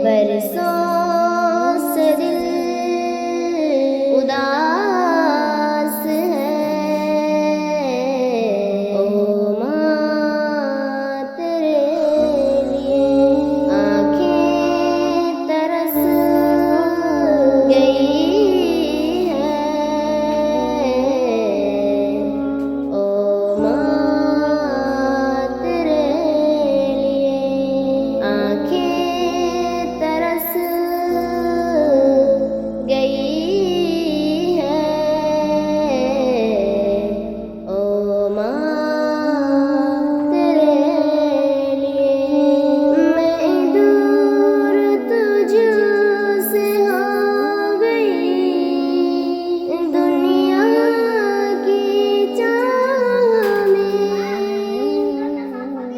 बरसों से दिल उदास है। ओ माँ तेरे लिए आँखें तरस गई है। ओ माँ तेरे लिए आँखें तरस गई है। ओ माँ तेरे लिए मैं दूर तुझसे हो गई, दुनिया की चाह में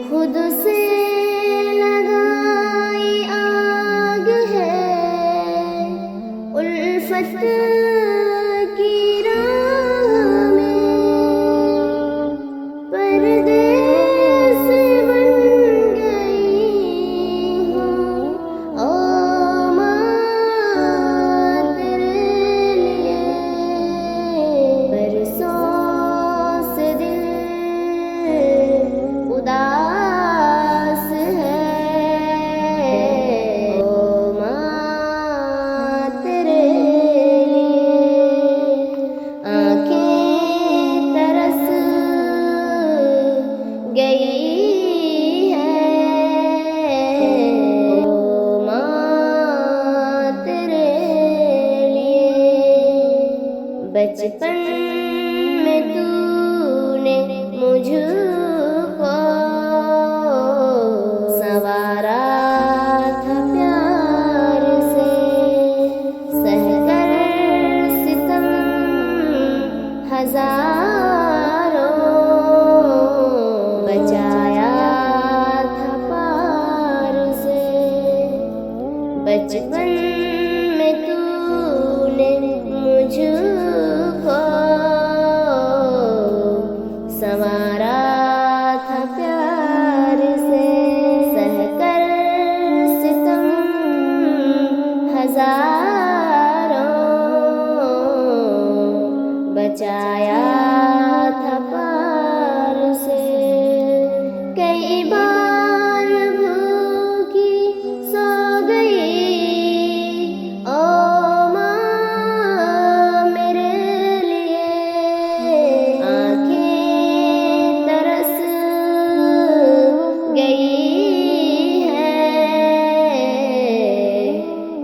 खुद से लगाई आग है। उल्फत की राह में परदेस बन गई हूँ। ओ माँ तेरे लिए बरसों से दिल उदास है। ओ माँ तेरे लिए आँखें तरस गई है। ओ माँ तेरे लिए बचपन में तूने मुझको संवारा था प्यार से, सहकर सितम हजारों बचाया था पार से। बचपन में तूने मुझको संवारा था प्यार से, सहकर सितम हजारों बचाया था पार से। कई बार भूखी सो गई ओ माँ मेरे लिए, आँखें तरस गई है।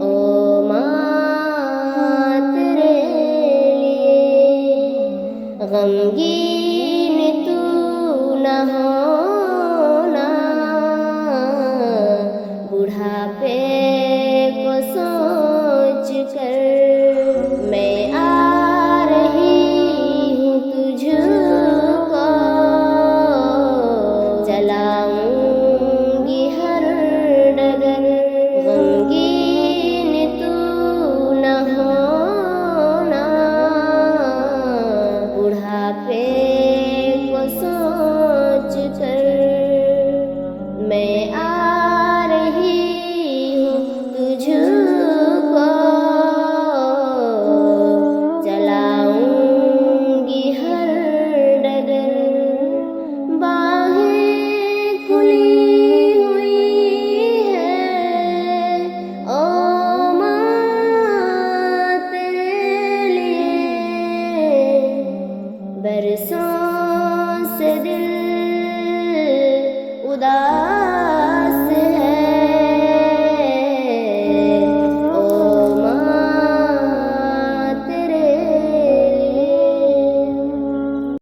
ओ माँ तेरे लिए गमगीन तू न होना, बुढ़ापे